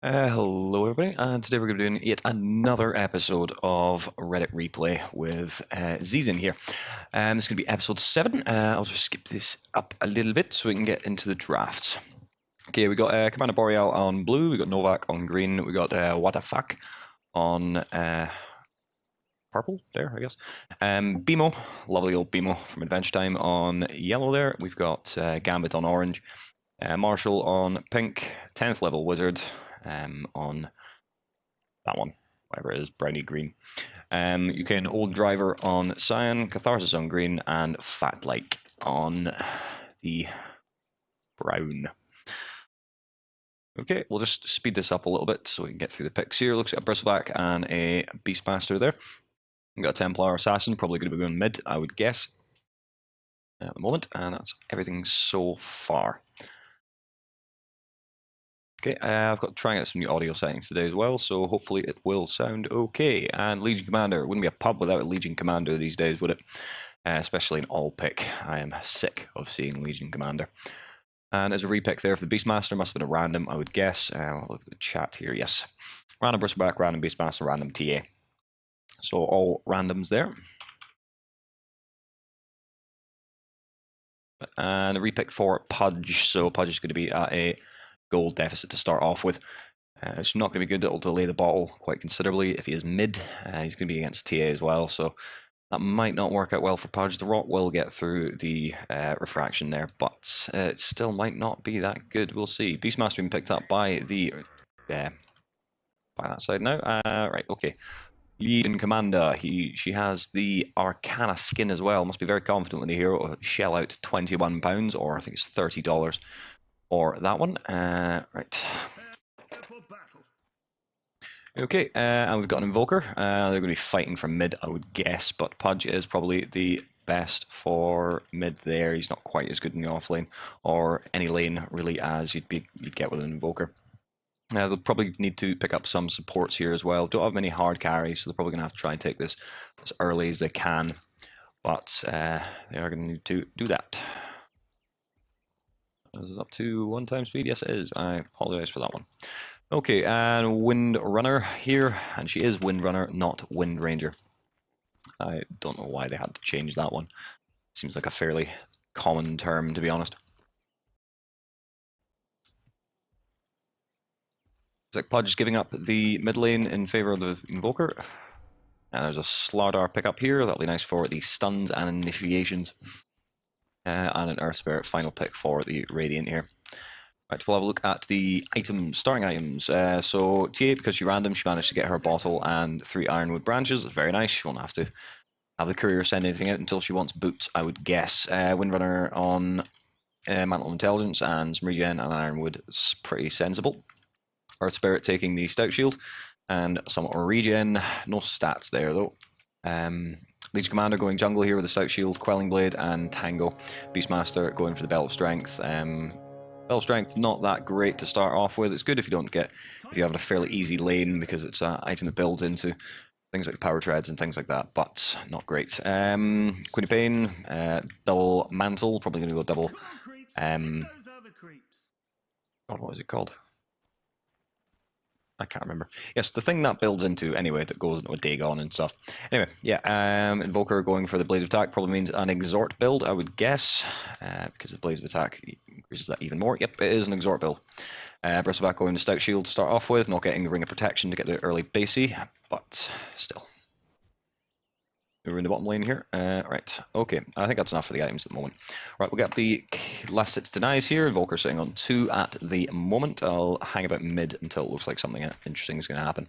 Hello everybody, and today we're going to be doing yet another episode of Reddit Replay with Zizin here. This is going to be episode 7. I'll just skip this up a little bit so we can get into the drafts. Okay, we got Commander Boreal on blue, we got Novak on green, we got What the Fuck on purple there, I guess. Bimo, lovely old Bimo from Adventure Time on yellow there. We've got Gambit on orange, Marshall on pink, 10th level wizard on that one, whatever it is, brownie green. You can old driver on cyan, catharsis on green, and fat like on the brown. Okay, we'll just speed this up a little bit so we can get through the picks here. Looks like a bristleback and a beastmaster there. We've got a Templar assassin, probably going to be going mid, I would guess, at the moment, and that's everything so far. Okay, I've got to try and get some new audio settings today as well, so hopefully it will sound okay. And Legion Commander, wouldn't be a pub without a Legion Commander these days, would it? Especially an all pick. I am sick of seeing Legion Commander. And as a repick there for the Beastmaster, must have been a random, I would guess. I'll look at the chat here, yes. Random Bristleback, random Beastmaster, random TA. So all randoms there. And a repick for Pudge, so Pudge is going to be at a gold deficit to start off with. It's not going to be good. It'll delay the bottle quite considerably. If he is mid, he's going to be against TA as well, so that might not work out well for Pudge. The rot will get through the refraction there, but it still might not be that good. We'll see. Beastmaster being picked up by the by that side now. Right, okay. Legion Commander. She has the Arcana skin as well. Must be very confident when the hero shell out £21, or I think it's $30. Or that one. Right. Okay, and we've got an Invoker. They're going to be fighting from mid, I would guess, but Pudge is probably the best for mid there. He's not quite as good in the off lane, or any lane really, as you'd get with an Invoker. They'll probably need to pick up some supports here as well. Don't have many hard carries, so they're probably going to have to try and take this as early as they can. But they are going to need to do that. Is it up to 1 time speed? Yes, it is. I apologize for that one. Okay, and Wind Runner here, and she is Wind Runner, not Wind Ranger. I don't know why they had to change that one. Seems like a fairly common term, to be honest. It's like Pudge giving up the mid lane in favor of the Invoker. And there's a Slardar pickup here. That'll be nice for the stuns and initiations. And an Earth Spirit final pick for the Radiant here. Right, we'll have a look at the items, starting items. So TA, because she random, she managed to get her bottle and 3 ironwood branches. That's very nice. She won't have to have the courier send anything out until she wants boots, I would guess. Windrunner on Mantle of Intelligence and some regen and ironwood is pretty sensible. Earth Spirit taking the stout shield and some regen. No stats there though. Legion Commander going jungle here with the Stout Shield, Quelling Blade, and Tango. Beastmaster going for the Belt of Strength. Belt of Strength, not that great to start off with. It's good if you have a fairly easy lane, because it's an item that builds into things like Power Treads and things like that, but not great. Queen of Pain, double Mantle, probably going to go double. God, what is it called? I can't remember. Yes, the thing that builds into, anyway, that goes into a Dagon and stuff. Anyway, yeah, Invoker going for the Blaze of Attack probably means an Exhort build, I would guess, because the Blaze of Attack increases that even more. Yep, it is an Exhort build. Bristleback going to Stout Shield to start off with, not getting the Ring of Protection to get the early basey, but still. We're in the bottom lane here. Right, okay, I think that's enough for the items at the moment. Right, we'll get the last hits denies here. Invoker sitting on 2 at the moment. I'll hang about mid until it looks like something interesting is going to happen.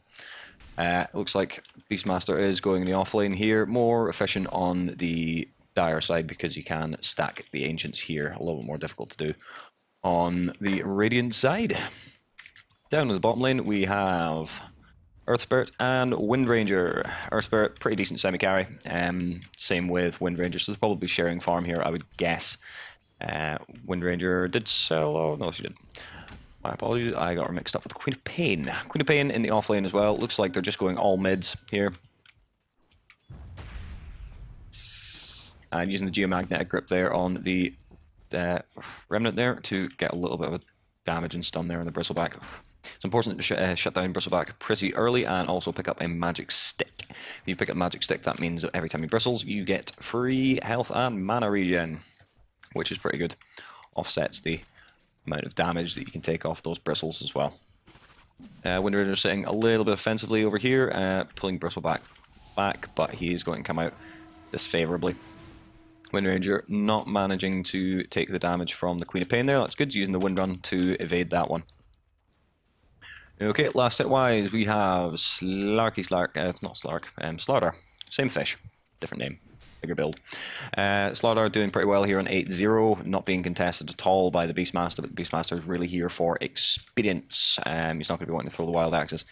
It looks like Beastmaster is going in the off lane here. More efficient on the Dire side, because you can stack the Ancients here. A little bit more difficult to do on the Radiant side. Down in the bottom lane, we have Earth Spirit and Wind Ranger. Earth Spirit, pretty decent semi-carry. Same with Wind Ranger, so they're probably sharing farm here, I would guess. Wind Ranger did sell... Oh, no, she didn't. My apologies, I got her mixed up with Queen of Pain. Queen of Pain in the off lane as well. Looks like they're just going all mids here. And using the Geomagnetic Grip there on the Remnant there to get a little bit of damage and stun there on the Bristleback. It's important to shut down Bristleback pretty early and also pick up a magic stick. If you pick up magic stick, that means that every time he bristles, you get free health and mana regen, which is pretty good. Offsets the amount of damage that you can take off those bristles as well. Wind Raider sitting a little bit offensively over here, pulling Bristleback back, but he is going to come out disfavourably. Wind Ranger not managing to take the damage from the Queen of Pain there. That's good, using the Wind Run to evade that one. Okay, last set-wise, we have Slardar. Same fish, different name, bigger build. Slardar doing pretty well here on 8-0, not being contested at all by the Beastmaster, but the Beastmaster is really here for experience. He's not going to be wanting to throw the Wild Axes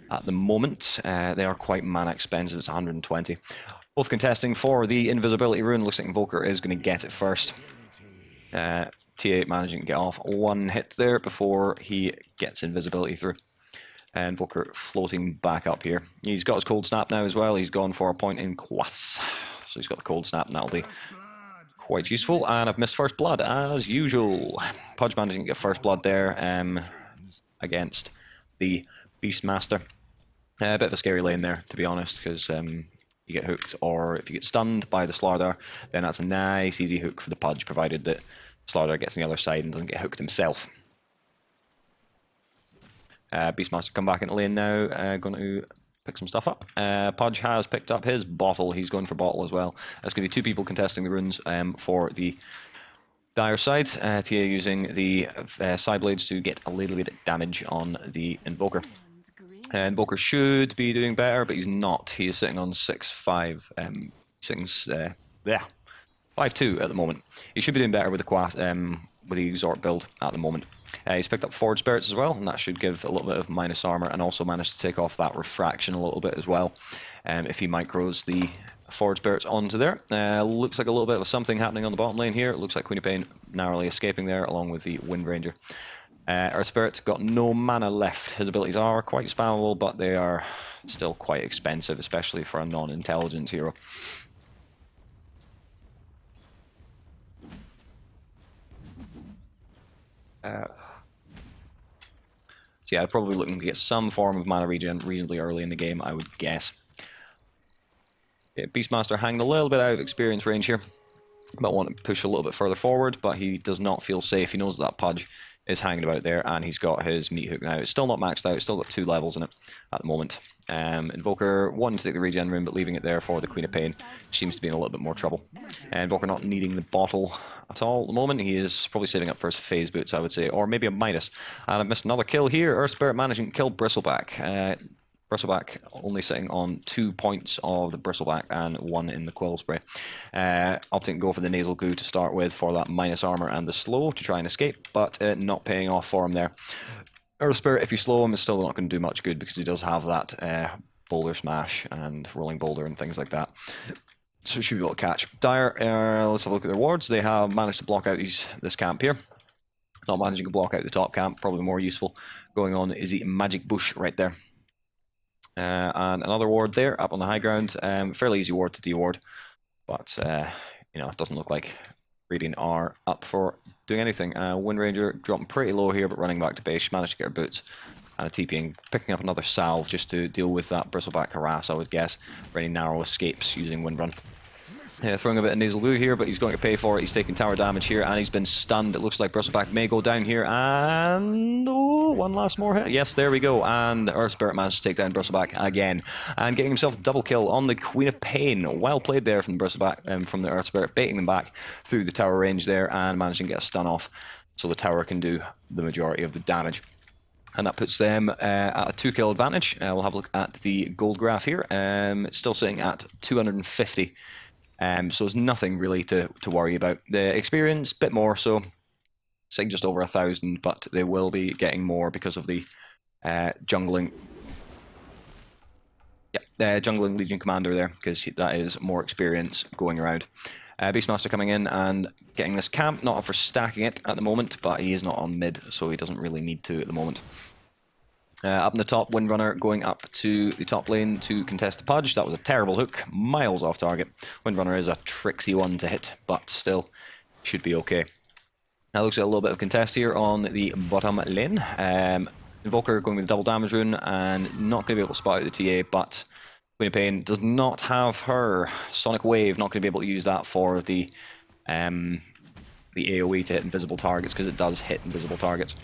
at the moment. They are quite mana expensive, it's 120. Both contesting for the invisibility rune. Looks like Invoker is going to get it first. T8 managing to get off one hit there before he gets invisibility through. And Invoker floating back up here. He's got his cold snap now as well. He's gone for a point in Quas. So he's got the cold snap, and that'll be quite useful. And I've missed first blood as usual. Pudge managing to get first blood there against the Beastmaster. A bit of a scary lane there, to be honest, because you get hooked, or if you get stunned by the Slardar, then that's a nice easy hook for the Pudge, provided that Slardar gets on the other side and doesn't get hooked himself. Beastmaster come back into lane now, going to pick some stuff up. Pudge has picked up his bottle, he's going for bottle as well. There's going to be two people contesting the runes for the Dire side. TA using the side blades to get a little bit of damage on the Invoker. Invoker should be doing better, but he's not. He is sitting on 6-5, 5-2 at the moment. He should be doing better with the Exhort build at the moment. He's picked up Forge Spirits as well, and that should give a little bit of minus armor, and also managed to take off that refraction a little bit as well. If he micros the Forge Spirits onto there. Looks like a little bit of something happening on the bottom lane here. It looks like Queen of Pain narrowly escaping there, along with the Wind Ranger. Earth Spirit got no mana left. His abilities are quite spammable, but they are still quite expensive, especially for a non-intelligence hero. So yeah, I'm probably looking to get some form of mana regen reasonably early in the game, I would guess. Yeah, Beastmaster hanging a little bit out of experience range here. Might want to push a little bit further forward, but he does not feel safe. He knows that Pudge is hanging about there, and he's got his meat hook now. It's still not maxed out, it's still got 2 levels in it at the moment. Invoker wanting to take the regen rune, but leaving it there for the Queen of Pain. Seems to be in a little bit more trouble. Invoker not needing the bottle at all at the moment. He is probably saving up for his phase boots, I would say, or maybe a Midas. And I've missed another kill here. Earth Spirit managing to kill Bristleback. Bristleback only sitting on 2 points of the Bristleback and 1 in the Quill Spray. Opting to go for the Nasal Goo to start with for that minus armor and the slow to try and escape, but not paying off for him there. Earth Spirit, if you slow him, is still not going to do much good because he does have that Boulder Smash and Rolling Boulder and things like that. So it should be able to catch. Dire, let's have a look at their wards. They have managed to block out this camp here. Not managing to block out the top camp, probably more useful. Going on is the Magic Bush right there. And another ward there, up on the high ground. Fairly easy ward to de-ward, but you know, it doesn't look like Radiant are up for doing anything. Wind Ranger dropping pretty low here, but running back to base. Managed to get her boots and a TPing, picking up another salve just to deal with that Bristleback harass, I would guess, for any narrow escapes using Wind Run. Throwing a bit of Nasal Goo here, but he's going to pay for it. He's taking tower damage here, and he's been stunned. It looks like Bristleback may go down here, and oh, one last more hit. Yes, there we go, and Earth Spirit managed to take down Bristleback again, and getting himself a double kill on the Queen of Pain. Well played there from the Bristleback, from the Earth Spirit, baiting them back through the tower range there, and managing to get a stun off, so the tower can do the majority of the damage. And that puts them at a 2-kill advantage. We'll have a look at the gold graph here. It's still sitting at 250. So there's nothing really to worry about. The experience, bit more, so saying just over 1,000, but they will be getting more because of the jungling. Yeah, jungling Legion Commander there, because that is more experience going around. Beastmaster coming in and getting this camp, not up for stacking it at the moment, but he is not on mid, so he doesn't really need to at the moment. Up in the top, Windrunner going up to the top lane to contest the Pudge. That was a terrible hook, miles off target. Windrunner is a tricksy one to hit, but still should be okay. That looks at a little bit of contest here on the bottom lane. Invoker going with the double damage rune and not going to be able to spot out the TA, but Queen of Pain does not have her Sonic Wave, not going to be able to use that for the AoE to hit invisible targets, because it does hit invisible targets.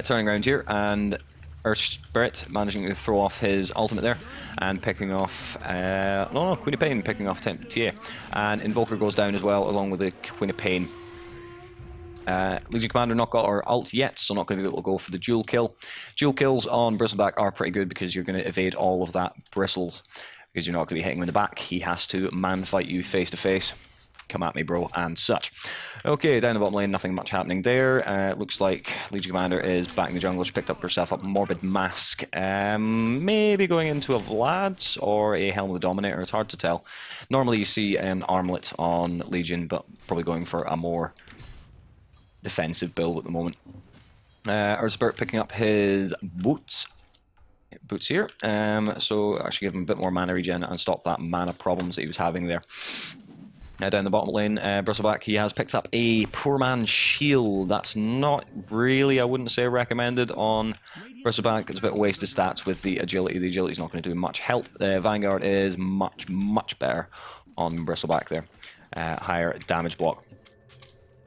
Turning around here, and Earth Spirit managing to throw off his ultimate there, and picking off, Queen of Pain picking off TA. And Invoker goes down as well, along with the Queen of Pain. Legion Commander not got our ult yet, so not going to be able to go for the dual kill. Dual kills on Bristleback are pretty good because you're going to evade all of that bristles, because you're not going to be hitting him in the back. He has to man fight you face to face. Come at me, bro, and such. Okay, down the bottom lane, nothing much happening there. Looks like Legion Commander is back in the jungle. She picked up herself a Morbid Mask. Maybe going into a Vlad's or a Helm of the Dominator. It's hard to tell. Normally you see an armlet on Legion, but probably going for a more defensive build at the moment. Earth Spirit picking up his boots here. So actually give him a bit more mana regen and stop that mana problems that he was having there. Now down the bottom lane, Bristleback, he has picked up a Poor Man's Shield. That's not really, I wouldn't say, recommended on Bristleback. It's a bit wasted stats with the agility. The agility is not going to do much help. Vanguard is much, much better on Bristleback there. Higher damage block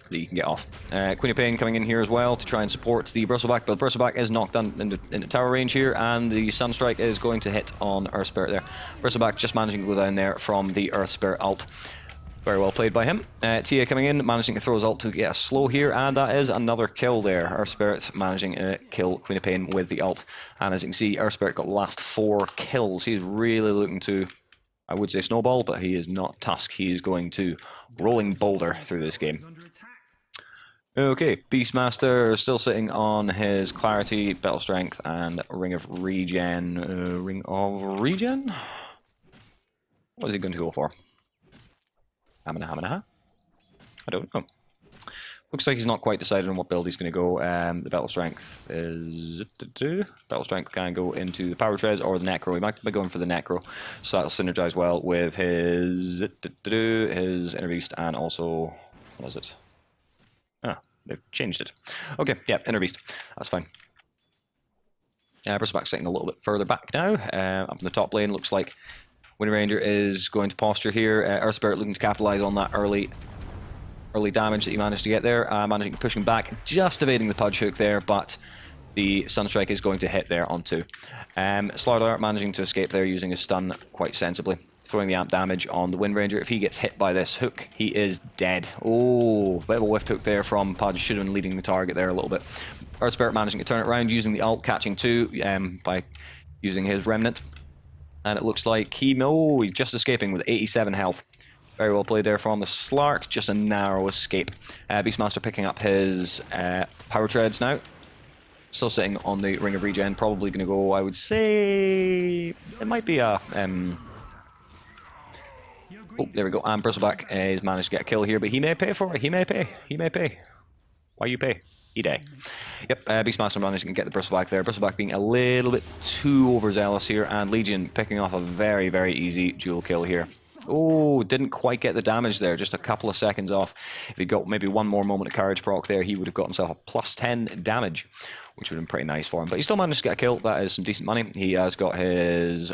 that you can get off. Queen of Pain coming in here as well to try and support the Bristleback, but Bristleback is knocked down into tower range here, and the Sunstrike is going to hit on Earth Spirit there. Bristleback just managing to go down there from the Earth Spirit ult. Very well played by him. TA coming in, managing to throw his ult to get a slow here, and that is another kill there. Earth Spirit managing to kill Queen of Pain with the ult. And as you can see, Earth Spirit got the last 4 kills. He's really looking to, I would say snowball, but he is not Tusk. He is going to rolling boulder through this game. Okay, Beastmaster still sitting on his Clarity, Battle Strength, and Ring of Regen. Ring of Regen? What is he going to go for? I don't know. Looks like he's not quite decided on what build he's going to go. The Battle Strength is... Battle Strength can go into the Power Treads or the Necro. He might be going for the Necro, so that'll synergize well with his Inner Beast, and also... What is it? Ah, they've changed it. Okay, yeah, Inner Beast. That's fine. Bristleback sitting a little bit further back now. Up in the top lane, looks like Wind Ranger is going to posture here. Earth Spirit looking to capitalize on that early damage that he managed to get there. Managing to push him back, just evading the Pudge Hook there, but the Sunstrike is going to hit there on 2. Slardar managing to escape there using his stun quite sensibly. Throwing the amp damage on the Wind Ranger. If he gets hit by this hook, he is dead. Oh, bit of a whiffed hook there from Pudge. Should have been leading the target there a little bit. Earth Spirit managing to turn it around using the ult, catching 2 by using his Remnant. And it looks like he's just escaping with 87 health. Very well played there from the Slark, just a narrow escape. Beastmaster picking up his Power Treads now. Still sitting on the Ring of Regen, probably going to go, I would say... It might be a... Oh, there we go, and Bristleback has managed to get a kill here, but he may pay for it, he may pay. Why you pay? He die. Yep, Beastmaster managing to get the Bristleback there. Bristleback being a little bit too overzealous here, and Legion picking off a very, very easy dual kill here. Oh, didn't quite get the damage there, just a couple of seconds off. If he got maybe one more moment of courage proc there, he would have got himself a +10 damage, which would have been pretty nice for him. But he still managed to get a kill. That is some decent money. He has got his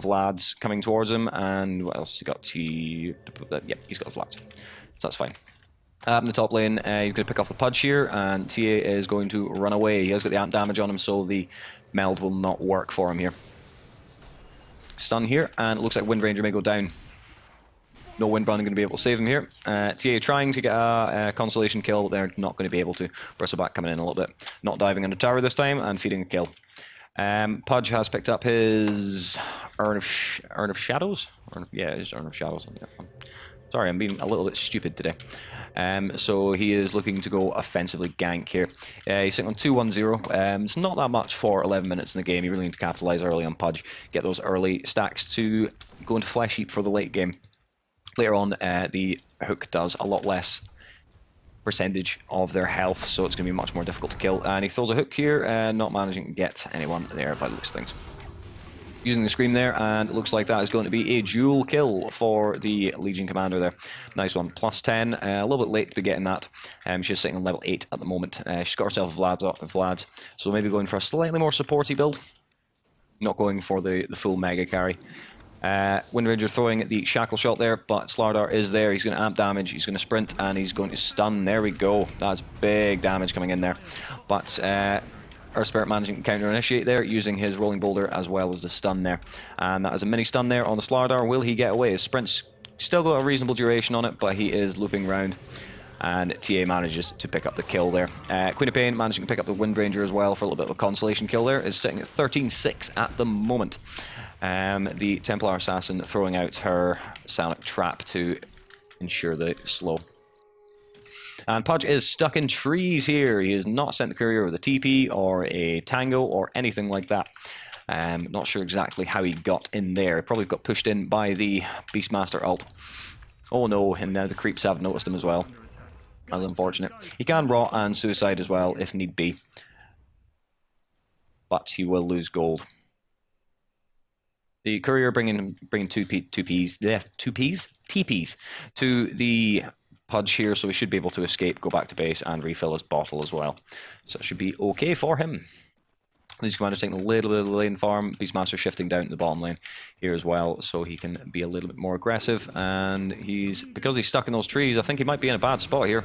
Vlads coming towards him, and what else? He got yep, he's got Vlads. So that's fine. In the top lane, he's going to pick off the Pudge here, and TA is going to run away. He has got the amp damage on him, so the meld will not work for him here. Stun here, and it looks like Wind Ranger may go down. No Wind Run going to be able to save him here. TA trying to get a consolation kill, but they're not going to be able to. Bristleback coming in a little bit. Not diving under tower this time, and feeding a kill. Pudge has picked up his Urn of Shadows? Yeah, his Urn of Shadows. Yeah. Sorry, I'm being a little bit stupid today. So he is looking to go offensively gank here. He's sitting on 2-1-0. It's not that much for 11 minutes in the game. You really need to capitalize early on Pudge. Get those early stacks to go into Flesh Heap for the late game. Later on, the hook does a lot less percentage of their health, so it's going to be much more difficult to kill. And he throws a hook here, not managing to get anyone there by the looks of things. using the Scream there, and it looks like that is going to be a dual kill for the Legion Commander there. Nice one. Plus 10. A little bit late to be getting that. She's sitting on level 8 at the moment. She's got herself Vlad's, so maybe going for a slightly more supporty build. Not going for the full mega carry. Wind Ranger throwing the shackle shot there, but Slardar is there. He's going to amp damage, he's going to sprint, and he's going to stun. There we go. That's big damage coming in there. But Earth Spirit managing to counter initiate there, using his rolling boulder as well as the stun there. And that is a mini stun there on the Slardar. Will he get away? His sprint's still got a reasonable duration on it, but he is looping round. And TA manages to pick up the kill there. Queen of Pain managing to pick up the Wind Ranger as well for a little bit of a consolation kill there. Is sitting at 13-6 at the moment. The Templar Assassin throwing out her Psionic Trap to ensure the slow. And Pudge is stuck in trees here. He has not sent the courier with a TP or a Tango or anything like that. Not sure exactly how he got in there. He probably got pushed in by the Beastmaster ult. Oh no, and now the creeps have noticed him as well. That's unfortunate. He can rot and suicide as well if need be. But he will lose gold. The courier bringing two TPs to the Pudge here, so he should be able to escape, go back to base, and refill his bottle as well. So that should be okay for him. These commanders taking a little bit of the lane farm. Beastmaster shifting down to the bottom lane here as well, so he can be a little bit more aggressive. And because he's stuck in those trees, I think he might be in a bad spot here.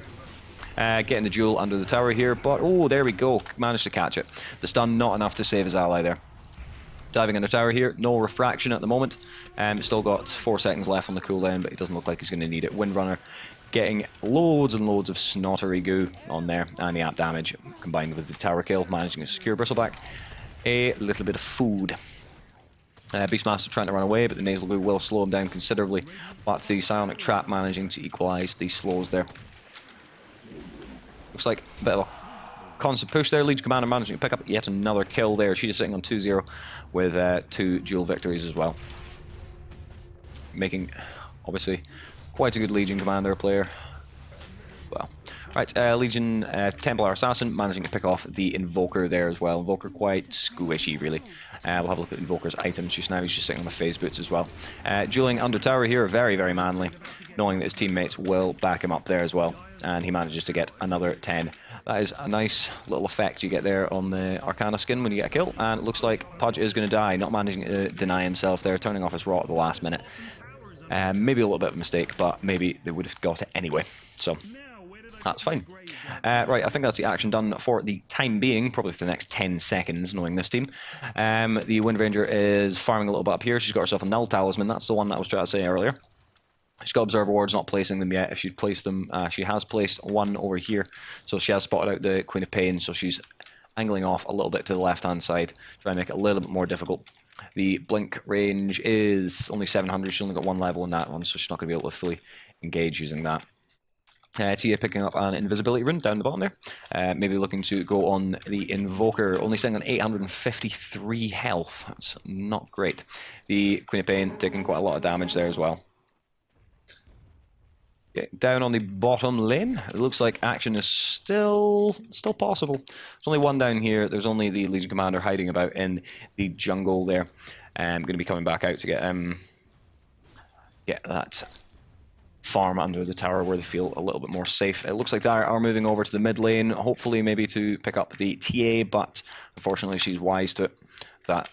Getting the duel under the tower here, but oh, there we go. Managed to catch it. The stun not enough to save his ally there. Diving under tower here, no refraction at the moment. Still got 4 seconds left on the cooldown, but he doesn't look like he's going to need it. Windrunner getting loads and loads of snottery goo on there, and the amp damage combined with the tower kill, managing to secure Bristleback a little bit of food. Beastmaster trying to run away, but the nasal goo will slow him down considerably, but the Psionic Trap managing to equalise the slows there. Looks like a bit of a constant push there. Legion Commander managing to pick up yet another kill there. She's sitting on 2-0 with 2 dual victories as well. Making, obviously, quite a good Legion Commander player. Well, right, Legion Templar Assassin managing to pick off the Invoker there as well. Invoker quite squishy, really. We'll have a look at Invoker's items just now. He's just sitting on the phase boots as well. Dueling under tower here, very, very manly, knowing that his teammates will back him up there as well. And he manages to get another 10. That is a nice little effect you get there on the Arcana skin when you get a kill. And it looks like Pudge is going to die, not managing to deny himself there, turning off his rot at the last minute. Maybe a little bit of a mistake, but maybe they would have got it anyway. So that's fine. Right, I think that's the action done for the time being, probably for the next 10 seconds, knowing this team. The Wind Ranger is farming a little bit up here. She's got herself a Null Talisman. That's the one that I was trying to say earlier. She's got Observer Wards, not placing them yet. If she'd placed them, she has placed one over here. So she has spotted out the Queen of Pain, so she's angling off a little bit to the left-hand side, trying to make it a little bit more difficult. The blink range is only 700. She's only got 1 level in that one, so she's not going to be able to fully engage using that. Tia picking up an invisibility rune down the bottom there. Maybe looking to go on the Invoker, only sitting on 853 health. That's not great. The Queen of Pain taking quite a lot of damage there as well. Down on the bottom lane, it looks like action is still possible. There's only one down here. There's only the Legion Commander hiding about in the jungle there. Going to be coming back out to get that farm under the tower where they feel a little bit more safe. It looks like they are moving over to the mid lane, hopefully maybe to pick up the TA, but unfortunately she's wise to it. That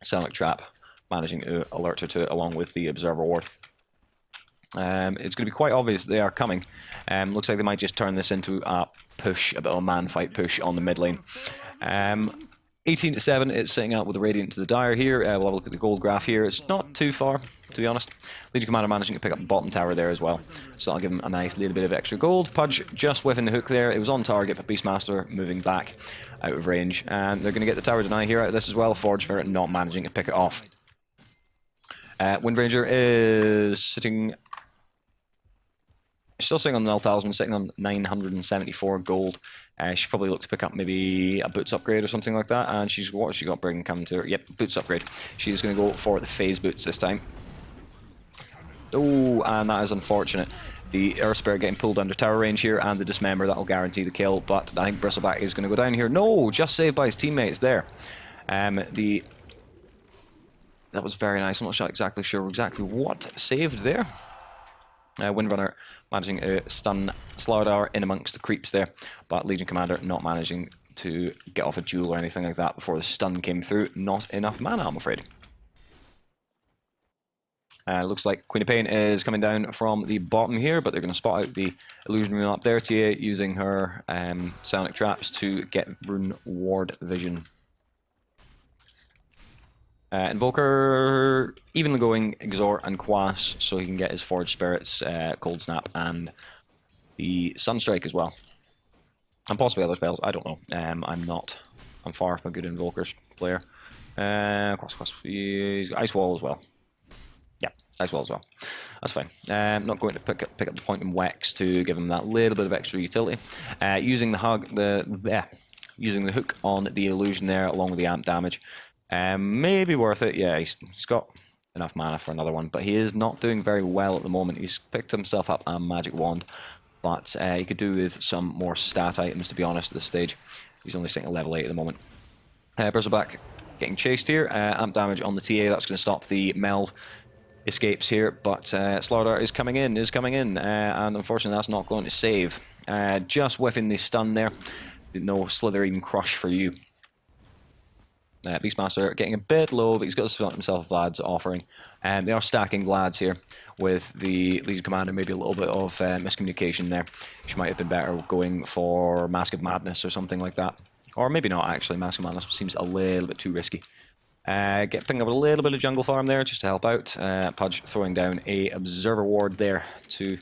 Psionic Trap managing to alert her to it along with the Observer Ward. It's going to be quite obvious they are coming. Looks like they might just turn this into a push, a bit of a man fight push on the mid lane. 18-7, it's sitting out with the Radiant to the Dire here. We'll have a look at the gold graph here. It's not too far, to be honest. Legion Commander managing to pick up the bottom tower there as well. So that'll give him a nice little bit of extra gold. Pudge just whiffing the hook there. It was on target, but Beastmaster moving back out of range. And they're going to get the tower deny here out of this as well. Forge Spirit not managing to pick it off. Wind Ranger is sitting... Still sitting on the Null Talisman, sitting on 974 gold. She probably looked to pick up maybe a boots upgrade or something like that. And she's what has she got bringing coming to her? Yep, boots upgrade. She's going to go for the phase boots this time. Oh, and that is unfortunate. The Earth Spirit getting pulled under tower range here, and the Dismember, that will guarantee the kill. But I think Bristleback is going to go down here. No, just saved by his teammates there. The That was very nice. I'm not exactly sure what saved there. Windrunner managing to stun Slardar in amongst the creeps there, but Legion Commander not managing to get off a duel or anything like that before the stun came through. Not enough mana, I'm afraid. Looks like Queen of Pain is coming down from the bottom here, but they're going to spot out the illusion rune up there. TA using her psionic traps to get rune ward vision. Invoker evenly going Exhort and Quas, so he can get his Forged Spirits, Cold Snap, and the Sunstrike as well. And possibly other spells, I don't know. I'm far from a good Invokers player. Quas, he's got Ice Wall as well. Yeah, Ice Wall as well. That's fine. Not going to pick up the point in Wex to give him that little bit of extra utility. Using the using the hook on the illusion there along with the amp damage. Maybe worth it. Yeah, he's got enough mana for another one, but he is not doing very well at the moment. He's picked himself up a magic wand, but he could do with some more stat items, to be honest, at this stage. He's only sitting at level 8 at the moment. Bristleback getting chased here. Amp damage on the TA. That's going to stop the meld escapes here, but Slardar is coming in, and unfortunately that's not going to save. Just whiffing the stun there. No Slitherine Crush for you. Beastmaster getting a bit low, but he's got himself Vlad's offering. They are stacking Vlads here with the Legion Commander. Maybe a little bit of miscommunication there. She might have been better going for Mask of Madness or something like that. Or maybe not, actually. Mask of Madness seems a little bit too risky. Picking up a little bit of jungle farm there just to help out. Pudge throwing down a Observer Ward there to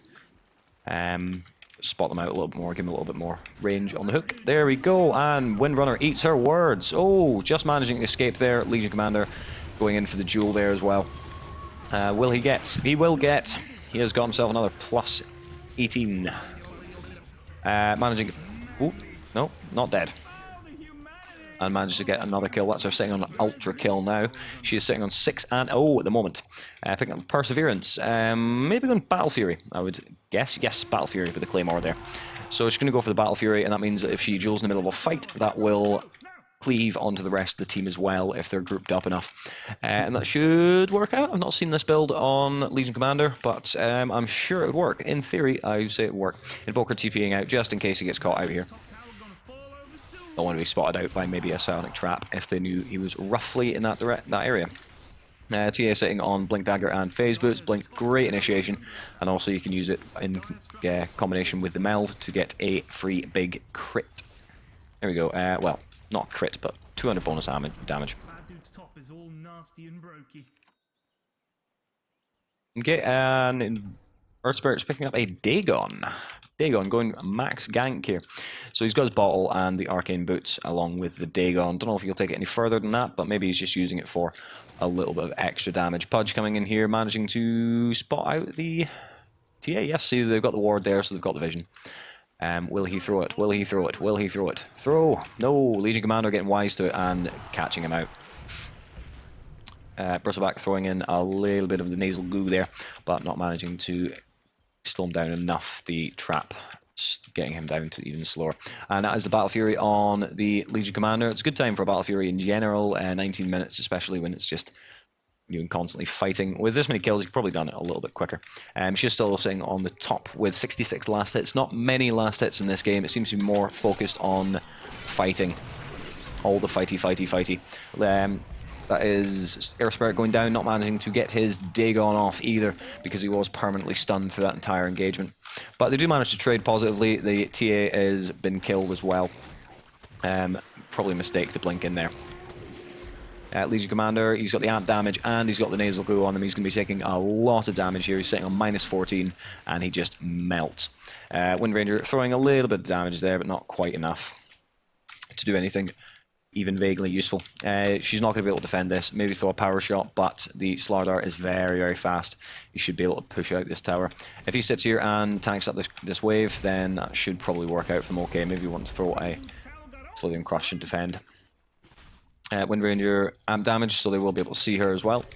spot them out a little bit more, give them a little bit more range on the hook. There we go, and Windrunner eats her words. Oh, just managing to escape there. Legion Commander going in for the duel there as well. Will he get? He will get. He has got himself another plus 18. Managing... Oh, no, not dead. And managed to get another kill. That's her sitting on an ultra kill now. She is sitting on 6 and 0 at the moment. Picking up Perseverance. Maybe going Battle Fury, I would guess. Yes, Battle Fury with the Claymore there. So she's going to go for the Battle Fury, and that means that if she duels in the middle of a fight, that will cleave onto the rest of the team as well if they're grouped up enough. And that should work out. I've not seen this build on Legion Commander, but I'm sure it would work. In theory, I would say it would work. Invoker TPing out just in case he gets caught out here. Don't want to be spotted out by maybe a psionic trap if they knew he was roughly in that area. TA sitting on Blink Dagger and Phase Boots. Blink, great initiation, and also you can use it in combination with the meld to get a free big crit. There we go. Well, not crit, but 200 bonus damage. Okay, and Earth Spirit's picking up a Dagon. Dagon going max gank here. So he's got his bottle and the arcane boots along with the Dagon. Don't know if he'll take it any further than that, but maybe he's just using it for a little bit of extra damage. Pudge coming in here, managing to spot out the TA. Yes, see, they've got the ward there, so they've got the vision. Will he throw it? Will he throw it? Will he throw it? Throw! No! Legion Commander getting wise to it and catching him out. Bristleback throwing in a little bit of the nasal goo there, but not managing to slow him down enough. The trap getting him down to even slower. And that is the Battle Fury on the Legion Commander. It's a good time for a Battle Fury in general, 19 minutes, especially when it's just you constantly fighting. With this many kills, you've probably done it a little bit quicker. She's still sitting on the top with 66 last hits. Not many last hits in this game. It seems to be more focused on fighting. All the fighty. That is Air Spirit going down, not managing to get his Dagon off either because he was permanently stunned through that entire engagement. But they do manage to trade positively. The TA has been killed as well. Probably a mistake to blink in there. Legion Commander, he's got the amp damage and he's got the nasal goo on him. He's going to be taking a lot of damage here. He's sitting on minus 14 and he just melts. Wind Ranger throwing a little bit of damage there, but not quite enough to do anything even vaguely useful. She's not going to be able to defend this. Maybe throw a power shot, but the Slardar is very fast. He should be able to push out this tower. If he sits here and tanks up this wave, then that should probably work out for them okay. Maybe you want to throw a Slitherine Crush and defend. Wind Ranger amp damage, so they will be able to see her as well.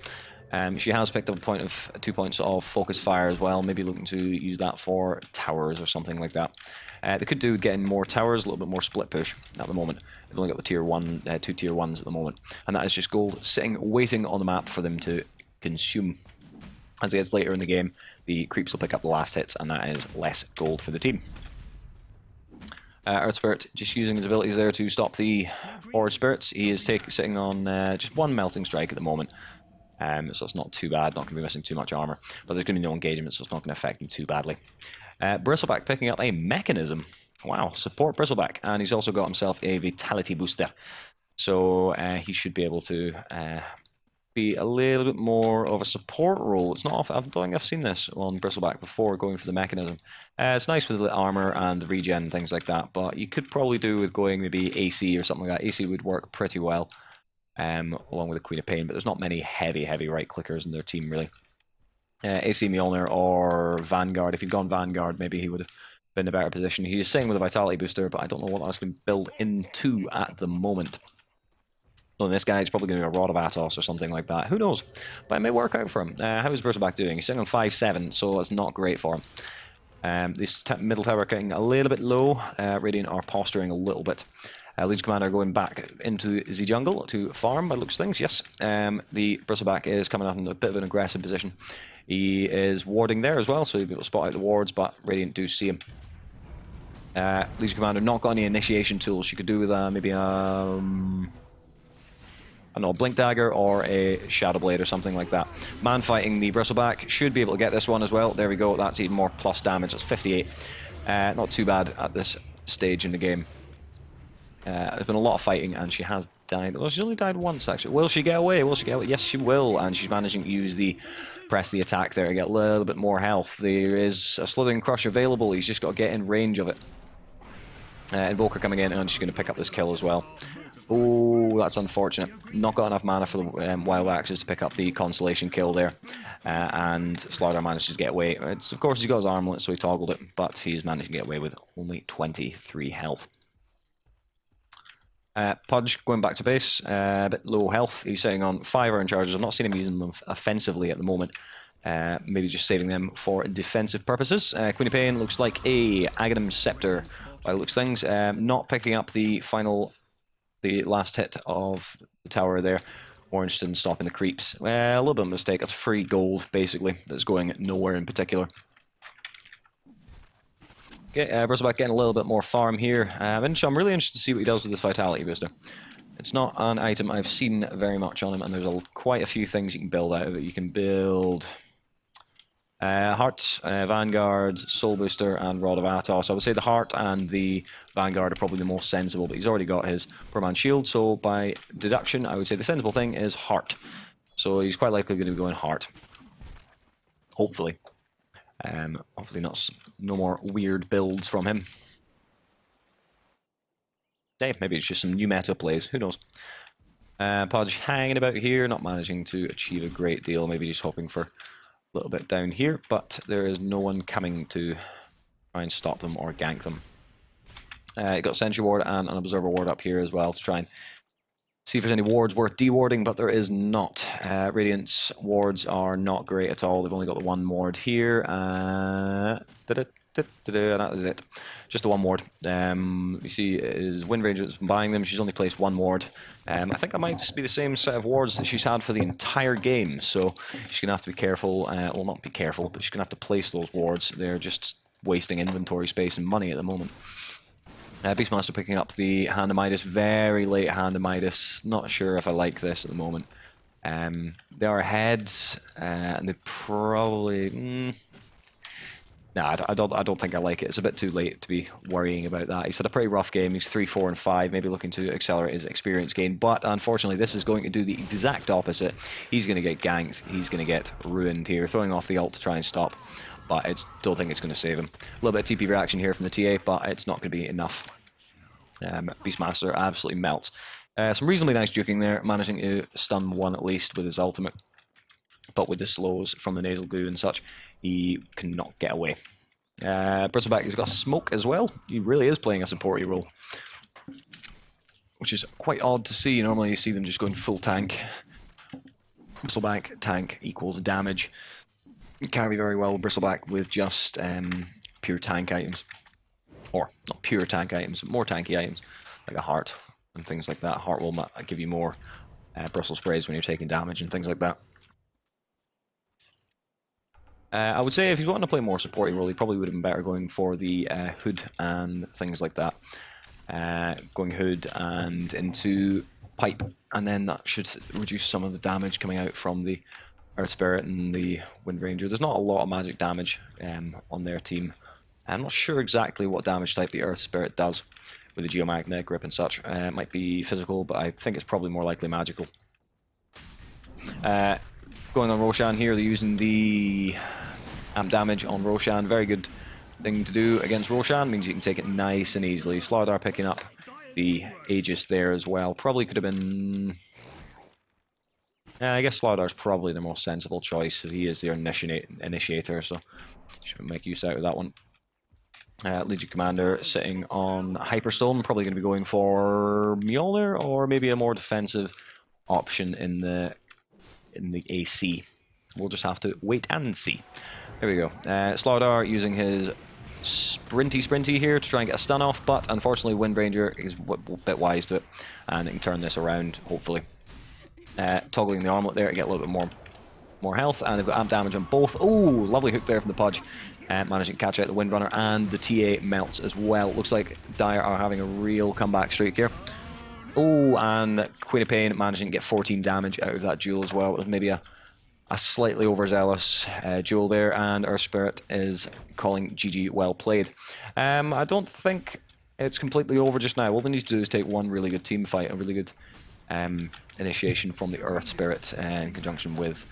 She has picked up 2 points of focus fire as well. Maybe looking to use that for towers or something like that. They could do getting more towers, a little bit more split push at the moment. They've only got the tier 1, 2 tier 1s at the moment. And that is just gold sitting, waiting on the map for them to consume. As it gets later in the game, the creeps will pick up the last hits, and that is less gold for the team. Earth Spirit just using his abilities there to stop the forward spirits. He is sitting on just 1 melting strike at the moment. So it's not too bad, not going to be missing too much armor. But there's going to be no engagement, so it's not going to affect him too badly. Bristleback picking up a mechanism. Wow, support Bristleback. And he's also got himself a vitality booster. So he should be able to be a little bit more of a support role. It's not off. I don't think I've seen this on Bristleback before, going for the mechanism. It's nice with the armor and the regen and things like that, but you could probably do with going maybe AC or something like that. AC would work pretty well. Along with the Queen of Pain, but there's not many heavy right-clickers in their team, really. AC Mjolnir or Vanguard. If he'd gone Vanguard, maybe he would have been in a better position. He's staying with a Vitality Booster, but I don't know what that's going to build into at the moment. Well, this guy is probably going to be a Rod of Atos or something like that. Who knows? But it may work out for him. How is Bristleback doing? He's sitting on 5-7, so it's not great for him. This middle tower getting a little bit low. Radiant are posturing a little bit. Legion Commander going back into the jungle to farm, by the looks of things, yes. The Bristleback is coming out in a bit of an aggressive position. He is warding there as well, so he'll be able to spot out the wards, but Radiant do see him. Legion Commander not got any initiation tools. She could do with maybe I don't know, a Blink Dagger or a Shadow Blade or something like that. Man fighting the Bristleback should be able to get this one as well. There we go, that's even more plus damage, that's 58. Not too bad at this stage in the game. There's been a lot of fighting, and she has died. Well, she's only died once, actually. Will she get away? Will she get away? Yes, she will, and she's managing to use the press the attack there to get a little bit more health. There is a Slithering Crush available. He's just got to get in range of it. Invoker coming in, and she's going to pick up this kill as well. Oh, that's unfortunate. Not got enough mana for the Wild Axes to pick up the Constellation kill there. And Slardar manages to get away. Of course, he's got his armlet, so he toggled it, but he's managed to get away with only 23 health. Pudge going back to base, a bit low health. He's sitting on 5 iron charges. I've not seen him using them offensively at the moment. Maybe just saving them for defensive purposes. Queen of Pain looks like a Aghanim Scepter by the looks of things. Not picking up the last hit of the tower there. More interested in stopping the creeps. A little bit of a mistake. That's free gold, basically, that's going nowhere in particular. Okay, Bristleback getting a little bit more farm here. I'm really interested to see what he does with this Vitality Booster. It's not an item I've seen very much on him, and there's quite a few things you can build out of it. You can build Heart, Vanguard, Soul Booster, and Rod of Atos. I would say the Heart and the Vanguard are probably the most sensible, but he's already got his Perman Shield, so by deduction, I would say the sensible thing is Heart. So he's quite likely going to be going Heart. Hopefully. Hopefully no more weird builds from him. Hey, maybe it's just some new meta plays, who knows. Podge hanging about here, not managing to achieve a great deal, maybe just hoping for a little bit down here, but there is no one coming to try and stop them or gank them. Got Sentry Ward and an Observer Ward up here as well to try and see if there's any wards worth dewarding, but there is not. Radiant's wards are not great at all. They've only got the one ward here. And that was it. Just the one ward. We see is Wind Ranger that's been buying them. She's only placed one ward. I think that might just be the same set of wards that she's had for the entire game. So she's going to have to be careful. Well, not be careful, but she's going to have to place those wards. They're just wasting inventory space and money at the moment. Beastmaster picking up the Hand of Midas, very late Hand of Midas. Not sure if I like this at the moment. They are ahead, and they probably... Nah, I don't think I like it. It's a bit too late to be worrying about that. He's had a pretty rough game. He's 3, 4, and 5, maybe looking to accelerate his experience gain. But unfortunately, this is going to do the exact opposite. He's going to get ganked. He's going to get ruined here, throwing off the ult to try and stop. But I don't think it's going to save him. A little bit of TP reaction here from the TA, but it's not going to be enough. Beastmaster absolutely melts. Some reasonably nice juking there, managing to stun one at least with his ultimate. But with the slows from the nasal goo and such, he cannot get away. Bristleback has got smoke as well. He really is playing a supporty role, which is quite odd to see. Normally you see them just going full tank. Bristleback tank equals damage. You carry very well Bristleback with just pure tank items. or not pure tank items, but more tanky items, like a heart and things like that. Heart will give you more Brussels sprays when you're taking damage and things like that. I would say if he's wanting to play more supporting role, he probably would have been better going for the hood and things like that. Going hood and into pipe, and then that should reduce some of the damage coming out from the Earth Spirit and the Wind Ranger. There's not a lot of magic damage on their team. I'm not sure exactly what damage type the Earth Spirit does with the Geomagnetic Grip and such. It might be physical, but I think it's probably more likely magical. Going on Roshan here, they're using the amp damage on Roshan. Very good thing to do against Roshan, means you can take it nice and easily. Slardar picking up the Aegis there as well. Probably could have been... I guess Slardar's probably the most sensible choice. He is the initiator, so should make use out of that one. Legion Commander sitting on Hyperstone, probably going to be going for Mjolnir or maybe a more defensive option in the AC. We'll just have to wait and see. There we go. Slardar using his sprinty here to try and get a stun off, but unfortunately Wind Ranger is a bit wise to it, and it can turn this around, hopefully. Toggling the armlet there to get a little bit more health, and they've got amp damage on both. Oh, lovely hook there from the Pudge. Managing to catch out the Windrunner, and the TA melts as well. Looks like Dire are having a real comeback streak here. Oh, and Queen of Pain managing to get 14 damage out of that duel as well. It was maybe a slightly overzealous duel there, and Earth Spirit is calling GG well played. I don't think it's completely over just now. All they need to do is take one really good team fight, a really good initiation from the Earth Spirit in conjunction with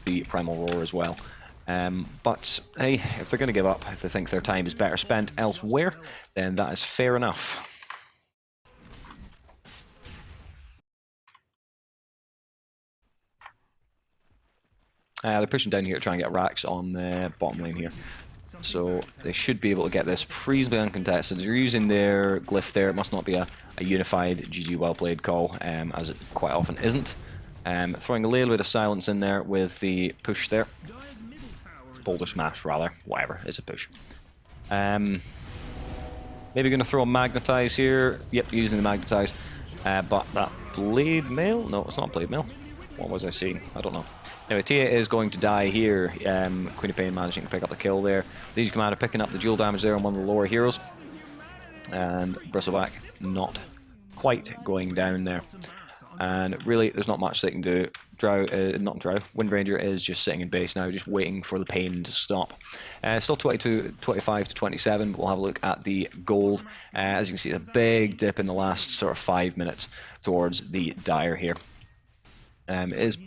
the Primal Roar as well. But hey, if they're going to give up, if they think their time is better spent elsewhere, then that is fair enough. They're pushing down here to try and get racks on the bottom lane here. So they should be able to get this reasonably uncontested. They're using their glyph there. It must not be a unified GG well played call, as it quite often isn't. Throwing a little bit of silence in there with the push there. Boulder smash, rather. Whatever, it's a push. Maybe going to throw a magnetize here. Yep, using the magnetize. But that blade mail? No, it's not blade mail. What was I seeing? I don't know. Anyway, Tia is going to die here. Queen of Pain managing to pick up the kill there. Legion Commander picking up the dual damage there on one of the lower heroes. And Bristleback not quite going down there. And really, there's not much they can do. Wind Ranger is just sitting in base now, just waiting for the pain to stop. Still 25 to 27, but we'll have a look at the gold. As you can see, a big dip in the last sort of 5 minutes towards the Dire here. It's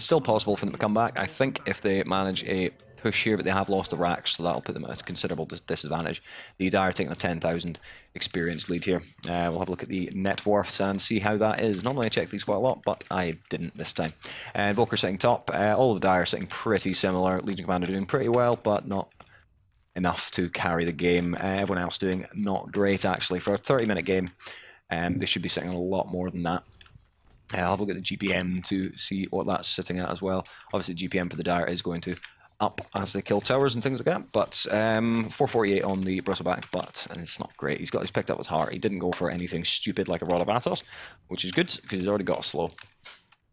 still possible for them to come back, I think, if they manage a push here, but they have lost the racks, so that'll put them at a considerable disadvantage. The Dire taking a 10,000 experience lead here. We'll have a look at the net worths and see how that is. Normally I check these quite a lot, but I didn't this time. Invoker sitting top, all of the Dire sitting pretty similar. Legion Commander doing pretty well, but not enough to carry the game. Everyone else doing not great, actually. For a 30-minute game, they should be sitting on a lot more than that. I'll have a look at the GPM to see what that's sitting at as well. Obviously, GPM for the Dire is going to up as they kill towers and things like that, but 448 on the Bristleback, but it's not great. He's picked up his heart. He didn't go for anything stupid like a Rod of Atos, which is good because he's already got a slow.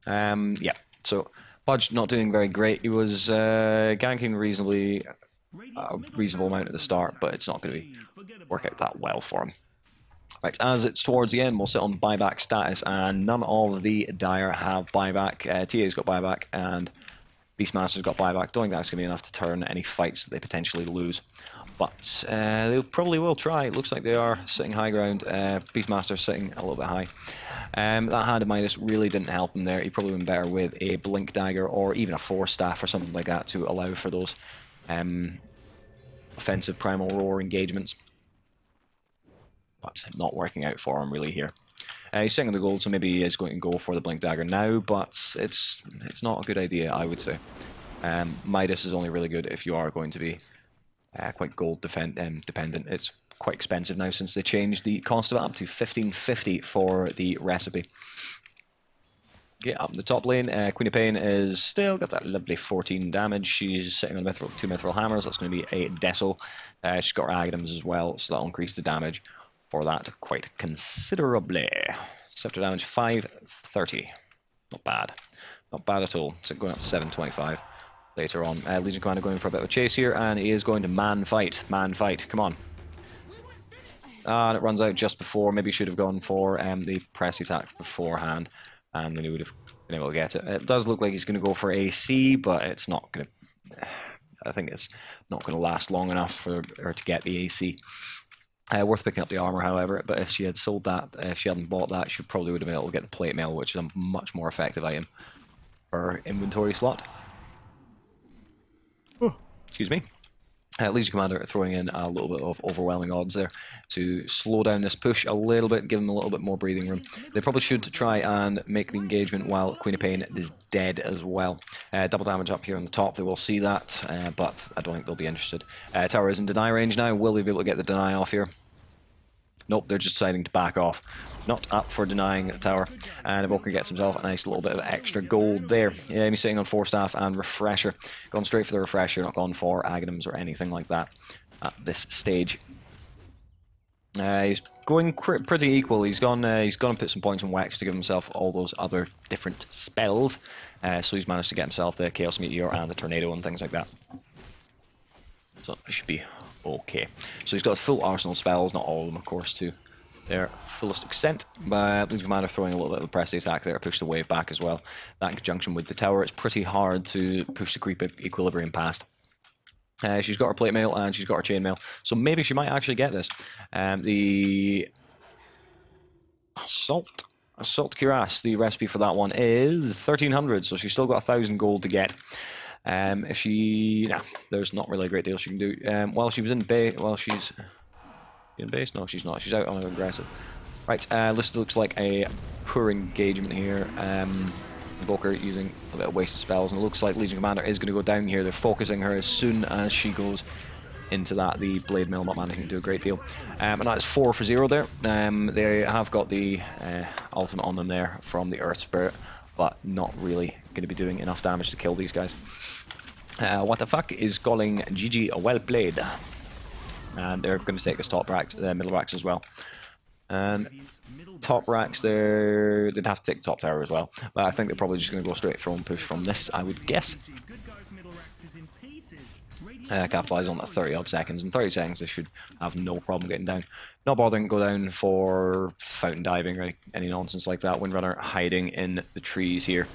Yeah, so Pudge not doing very great. He was ganking a reasonable amount at the start, but it's not going to work out that well for him. Right, as it's towards the end, we'll sit on buyback status, and none of the Dire have buyback. TA's got buyback, and Beastmaster's got buyback. Don't think that's going to be enough to turn any fights that they potentially lose. But they probably will try. It looks like they are sitting high ground. Beastmaster's sitting a little bit high. That hand of Midas really didn't help him there. He probably would have been better with a Blink Dagger or even a Force Staff or something like that to allow for those offensive Primal Roar engagements. But not working out for him really here. He's sitting on the gold, so maybe he is going to go for the Blink Dagger now, but it's not a good idea, I would say. Midas is only really good if you are going to be quite gold dependent. It's quite expensive now since they changed the cost of it up to 1550 for the recipe. Okay, up in the top lane, Queen of Pain is still got that lovely 14 damage. She's sitting on two mithril hammers. That's going to be a Deso. She's got her Aghanim's as well, so that'll increase the damage for that quite considerably. Scepter damage 530. Not bad. Not bad at all. So going up to 725 later on. Legion Commander going for a bit of a chase here, and he is going to man fight. Man fight. Come on. And it runs out just before. Maybe he should have gone for the press attack beforehand, and then he would have been able to get it. It does look like he's going to go for AC, but it's not going to... I think it's not going to last long enough for her to get the AC. Worth picking up the armor, however, but if she had sold that, if she hadn't bought that, she probably would have been able to get the plate mail, which is a much more effective item for her inventory slot. Oh, excuse me. Legion Commander throwing in a little bit of overwhelming odds there to slow down this push a little bit, give them a little bit more breathing room. They probably should try and make the engagement while Queen of Pain is dead as well. Double damage up here on the top, they will see that, but I don't think they'll be interested. Tower is in deny range now. Will they be able to get the deny off here? Nope, they're just deciding to back off. Not up for denying the tower. And Evoker gets himself a nice little bit of extra gold there. Yeah, he's sitting on 4 staff and Refresher. Gone straight for the Refresher, not gone for Aghanim's or anything like that at this stage. He's going pretty equal. He's gone to put some points on Wex to give himself all those other different spells. So he's managed to get himself the Chaos Meteor and the Tornado and things like that. So it should be okay. So he's got a full arsenal of spells, not all of them, of course, to their fullest extent. But Legion Commander throwing a little bit of a press attack there to push the wave back as well. That in conjunction with the tower, it's pretty hard to push the creep equilibrium past. She's got her plate mail and she's got her chain mail, so maybe she might actually get this. The Assault Cuirass, the recipe for that one is 1300, so she's still got 1,000 gold to get. If she... Nah, there's not really a great deal she can do. While she was in base... While she's... in base? No, she's not. She's out on an aggressive. Right, this looks like a poor engagement here. Invoker using a bit of wasted spells, and it looks like Legion Commander is going to go down here. They're focusing her as soon as she goes into that. The Blade Mill not managing to do a great deal. And that's 4 for 0 there. They have got the ultimate on them there from the Earth Spirit, but not really going to be doing enough damage to kill these guys. What the fuck is calling GG a well played. And they're going to take us top racks, middle racks as well. And top racks, they'd have to take the top tower as well. But I think they're probably just going to go straight throne push from this, I would guess. Capitalize on that 30 odd seconds. In 30 seconds, they should have no problem getting down. Not bothering to go down for fountain diving or any nonsense like that. Windrunner hiding in the trees here.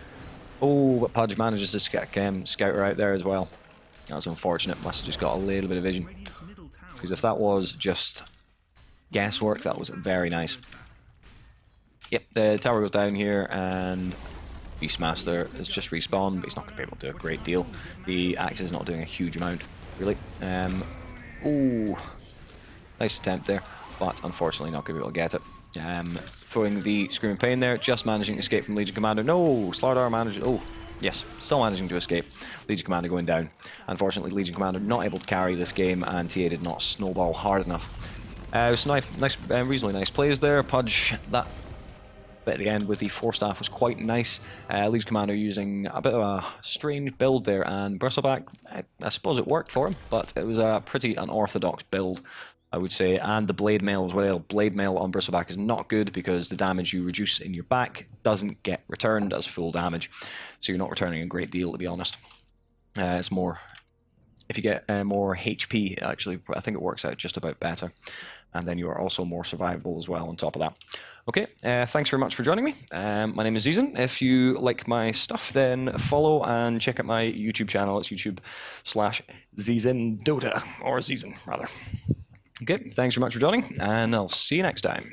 Oh, but Pudge manages to scout her out there as well. That's unfortunate. Must have just got a little bit of vision. Because if that was just guesswork, that was very nice. Yep, the tower goes down here, and Beastmaster has just respawned, but he's not going to be able to do a great deal. The axe is not doing a huge amount, really. Ooh, nice attempt there, but unfortunately not going to be able to get it. Throwing the Screaming Pain there, just managing to escape from Legion Commander. No, Slardar managed. Oh, yes, still managing to escape. Legion Commander going down. Unfortunately, Legion Commander not able to carry this game, and TA did not snowball hard enough. So nice, reasonably nice plays there. Pudge, that bit at the end with the 4 staff was quite nice. Legion Commander using a bit of a strange build there, and Bristleback, I suppose it worked for him, but it was a pretty unorthodox build, I would say. And the Blade Mail as well. Blade Mail on Bristleback is not good because the damage you reduce in your back doesn't get returned as full damage, so you're not returning a great deal, to be honest. It's more, if you get more HP, actually, I think it works out just about better. And then you are also more survivable as well on top of that. Okay, thanks very much for joining me. My name is Zizan. If you like my stuff, then follow and check out my YouTube channel. It's YouTube/ZizanDota, or Zizan, rather. Okay, thanks very much for joining, and I'll see you next time.